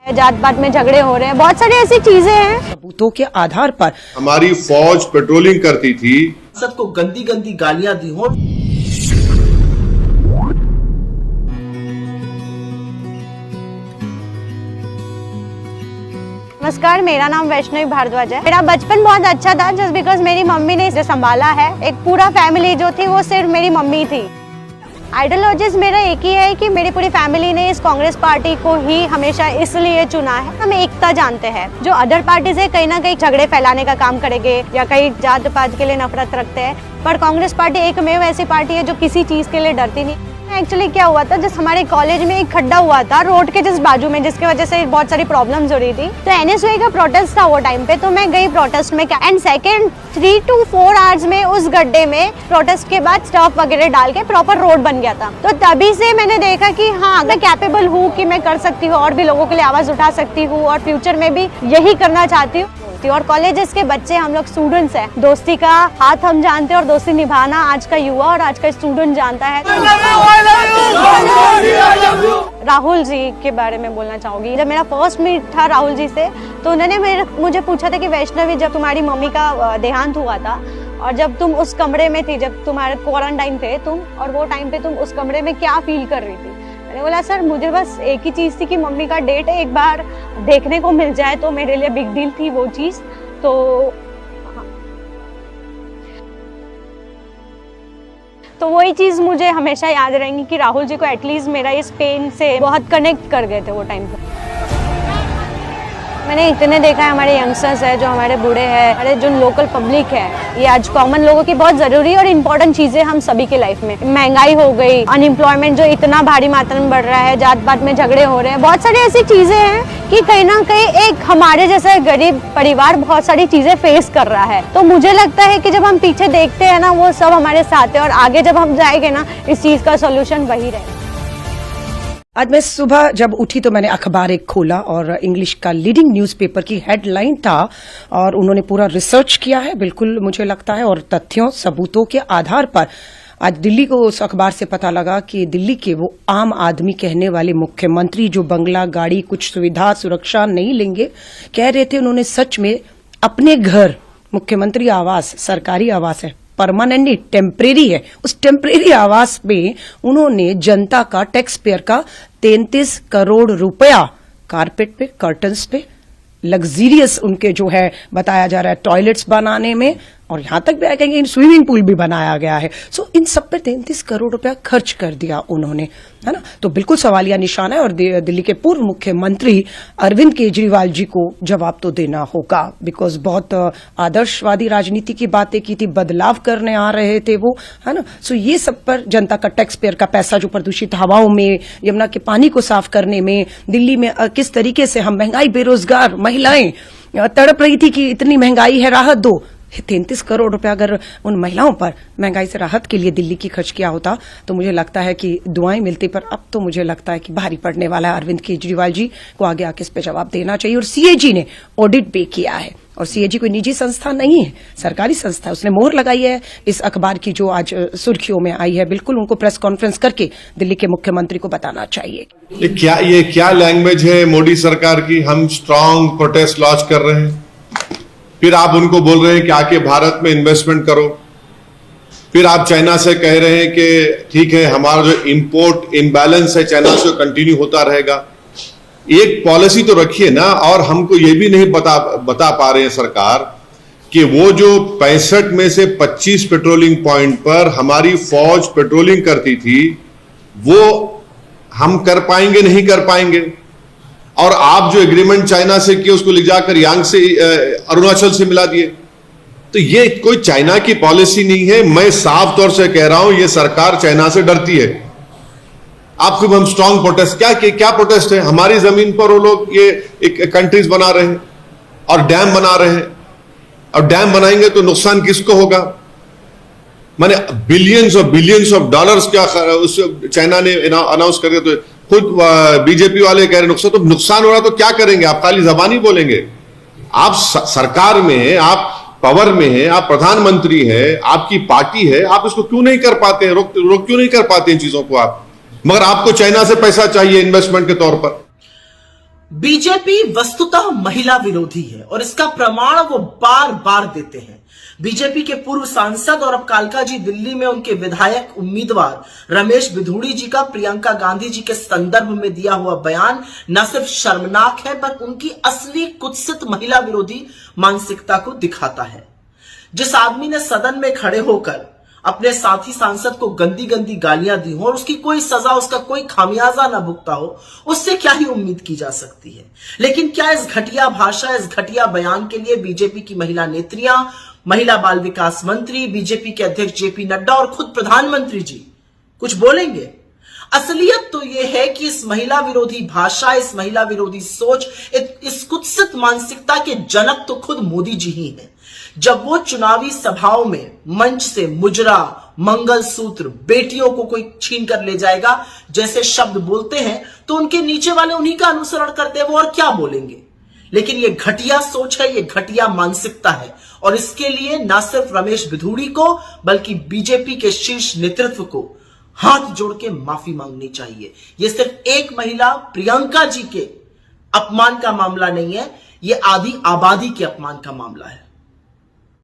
जात पात में झगड़े हो रहे हैं, बहुत सारी ऐसी चीजें हैं। सबूतों के आधार पर हमारी फौज पेट्रोलिंग करती थी, सबको गंदी गंदी गालियां दी हो। नमस्कार, मेरा नाम वैष्णवी भारद्वाज है। मेरा बचपन बहुत अच्छा था जस्ट बिकॉज मेरी मम्मी ने इसे संभाला है। एक पूरा फैमिली जो थी वो सिर्फ मेरी मम्मी थी। आइडियोलॉजीज मेरा एक ही है कि मेरी पूरी फैमिली ने इस कांग्रेस पार्टी को ही हमेशा इसलिए चुना है। हम एकता जानते हैं। जो अदर पार्टीज है कहीं ना कहीं झगड़े फैलाने का काम करेंगे या कहीं जात पात के लिए नफरत रखते हैं, पर कांग्रेस पार्टी एकमेव ऐसी पार्टी है जो किसी चीज के लिए डरती नहीं। एक्चुअली क्या हुआ था, जस्ट हमारे कॉलेज में एक खड्डा हुआ था रोड के जस्ट बाजू में, जिसकी वजह से बहुत सारी प्रॉब्लम्स हो रही थी। तो एनएसयूआई का प्रोटेस्ट था वो टाइम पे, तो मैं गई प्रोटेस्ट में। एंड सेकंड 3 to 4 आवर्स में उस गड्ढे में प्रोटेस्ट के बाद स्टफ वगैरह डाल के प्रॉपर रोड बन गया था। तो तभी से मैंने देखा कि हाँ, मैं कैपेबल हूँ कि मैं कर सकती हूँ और भी लोगों के लिए आवाज उठा सकती हूँ और फ्यूचर में भी यही करना चाहती हूँ। और कॉलेजेस के बच्चे, हम लोग स्टूडेंट्स हैं, दोस्ती का हाथ हम जानते हैं और दोस्ती निभाना आज का युवा और आज का स्टूडेंट जानता है। राहुल जी के बारे में बोलना चाहूंगी। जब मेरा फर्स्ट मीट था राहुल जी से, तो उन्होंने मुझे पूछा था कि वैष्णवी, जब तुम्हारी मम्मी का देहांत हुआ था और जब तुम उस कमरे में थी, जब तुम्हारे क्वारंटाइन थे तुम, और वो टाइम पे तुम उस कमरे में क्या फील कर रही थी? मैंने बोला सर, मुझे बस एक ही चीज थी कि मम्मी का डेट एक बार देखने को मिल जाए तो मेरे लिए बिग डील थी वो चीज। तो वही चीज मुझे हमेशा याद रहेंगी कि राहुल जी को एटलीस्ट मेरा इस पेन से बहुत कनेक्ट कर गए थे वो टाइम पे। मैंने इतने देखा है, हमारे यंगस्टर्स है, जो हमारे बूढ़े हैं, हमारे जो लोकल पब्लिक है, ये आज कॉमन लोगों की बहुत जरूरी और इम्पोर्टेंट चीजें हम सभी के लाइफ में। महंगाई हो गई, अनएम्प्लॉयमेंट जो इतना भारी मात्रा में बढ़ रहा है, जात पात में झगड़े हो रहे हैं, बहुत सारी ऐसी चीजें हैं कि कहीं ना कहीं एक हमारे जैसा गरीब परिवार बहुत सारी चीजें फेस कर रहा है। तो मुझे लगता है कि जब हम पीछे देखते हैं ना, वो सब हमारे साथ है और आगे जब हम जाएंगे ना, इस चीज का सोल्यूशन वही रहेगा। आज मैं सुबह जब उठी तो मैंने अखबार एक खोला और इंग्लिश का लीडिंग न्यूज़पेपर की हेडलाइन था और उन्होंने पूरा रिसर्च किया है, बिल्कुल मुझे लगता है, और तथ्यों सबूतों के आधार पर आज दिल्ली को उस अखबार से पता लगा कि दिल्ली के वो आम आदमी कहने वाले मुख्यमंत्री जो बंगला, गाड़ी, कुछ सुविधा, सुरक्षा नहीं लेंगे, कह रहे थे उन्होंने सच में अपने घर, मुख्यमंत्री आवास सरकारी आवास है, परमानेंटली टेम्परेरी है, उस टेम्परेरी आवास में उन्होंने जनता का, टैक्स पेयर का 33 करोड़ रुपया कारपेट पे, कर्टन्स पे, लग्जरियस उनके जो है बताया जा रहा है टॉयलेट्स बनाने में, और यहां तक भी कहेंगे स्विमिंग पूल भी बनाया गया है। सो इन सब पे 33 करोड़ रुपया खर्च कर दिया उन्होंने, है ना। तो बिल्कुल सवालिया निशान है और दिल्ली के पूर्व मुख्यमंत्री अरविंद केजरीवाल जी को जवाब तो देना होगा, बिकॉज बहुत आदर्शवादी राजनीति की बातें की थी, बदलाव करने आ रहे थे वो, है ना। सो ये सब पर जनता का, टैक्स पेयर का पैसा जो प्रदूषित हवाओं में, यमुना के पानी को साफ करने में, दिल्ली में किस तरीके से हम महंगाई, बेरोजगार महिलाएं तड़प रही थी कि इतनी महंगाई है, राहत दो। 33 करोड़ रुपया अगर उन महिलाओं पर महंगाई से राहत के लिए दिल्ली की खर्च किया होता तो मुझे लगता है कि दुआएं मिलती, पर अब तो मुझे लगता है कि भारी पड़ने वाला है। अरविंद केजरीवाल जी को आगे आके इस पे जवाब देना चाहिए। और सीएजी ने ऑडिट भी किया है, और सीएजी कोई निजी संस्था नहीं है, सरकारी संस्था है, उसने मोहर लगाई है इस अखबार की जो आज सुर्खियों में आई है। बिल्कुल उनको प्रेस कॉन्फ्रेंस करके दिल्ली के मुख्यमंत्री को बताना चाहिए। ये क्या लैंग्वेज है मोदी सरकार की? हम स्ट्रांग प्रोटेस्ट लॉन्च कर रहे हैं, फिर आप उनको बोल रहे हैं कि आके भारत में इन्वेस्टमेंट करो, फिर आप चाइना से कह रहे हैं कि ठीक है, हमारा जो इंपोर्ट इम्बैलेंस है चाइना से कंटिन्यू होता रहेगा। एक पॉलिसी तो रखिए ना। और हमको ये भी नहीं बता पा रहे हैं सरकार कि वो जो 65 में से 25 पेट्रोलिंग पॉइंट पर हमारी फौज पेट्रोलिंग करती थी, वो हम कर पाएंगे नहीं कर पाएंगे। और आप जो एग्रीमेंट चाइना से किए उसको ले जाकर यांग से, अरुणाचल से मिला दिए। तो ये कोई चाइना की पॉलिसी नहीं है। मैं साफ तौर से कह रहा हूं, ये सरकार चाइना से डरती है। आपको हम स्ट्रांग प्रोटेस्ट, क्या प्रोटेस्ट है? हमारी जमीन पर वो लोग ये एक कंट्रीज बना रहे हैं और डैम बना रहे हैं, और डैम बनाएंगे तो नुकसान किसको होगा? माने बिलियंस ऑफ डॉलर्स क्या उस चाइना ने अनाउंस कर दिया। तो खुद बीजेपी वाले कह रहे नुकसान हो रहा तो क्या करेंगे? आप खाली जबानी बोलेंगे? आप सरकार में हैं, आप पावर में हैं, आप प्रधानमंत्री हैं, आपकी पार्टी है, आप इसको क्यों नहीं कर पाते हैं? रोक क्यों नहीं कर पाते हैं चीजों को आप? मगर आपको चाइना से पैसा चाहिए इन्वेस्टमेंट के तौर पर। बीजेपी वस्तुतः महिला विरोधी है और इसका प्रमाण वो बार बार देते हैं। बीजेपी के पूर्व सांसद और अब कालका जी दिल्ली में उनके विधायक उम्मीदवार रमेश बिधूड़ी जी का प्रियंका गांधी जी के संदर्भ में दिया हुआ बयान न सिर्फ शर्मनाक है बल्कि उनकी असली कुत्सित महिला विरोधी मानसिकता को दिखाता है। जिस आदमी ने सदन में खड़े होकर अपने साथी सांसद को गंदी गंदी गालियां दी हो और उसकी कोई सजा, उसका कोई खामियाजा ना भुगता हो, उससे क्या ही उम्मीद की जा सकती है। लेकिन क्या इस घटिया भाषा, इस घटिया बयान के लिए बीजेपी की महिला नेत्रियां, महिला बाल विकास मंत्री, बीजेपी के अध्यक्ष जेपी नड्डा और खुद प्रधानमंत्री जी कुछ बोलेंगे? असलियत तो यह है कि इस महिला विरोधी भाषा, इस महिला विरोधी सोच, इस कुत्सित मानसिकता के जनक तो खुद मोदी जी ही हैं। जब वो चुनावी सभाओं में मंच से मुजरा, मंगलसूत्र, बेटियों को कोई छीन कर ले जाएगा जैसे शब्द बोलते हैं तो उनके नीचे वाले उन्हीं का अनुसरण करते हैं, वो और क्या बोलेंगे। लेकिन ये घटिया सोच है, ये घटिया मानसिकता है और इसके लिए न सिर्फ रमेश बिधूड़ी को बल्कि बीजेपी के शीर्ष नेतृत्व को हाथ जोड़ के माफी मांगनी चाहिए। यह सिर्फ एक महिला प्रियंका जी के अपमान का मामला नहीं है, यह आधी आबादी के अपमान का मामला है।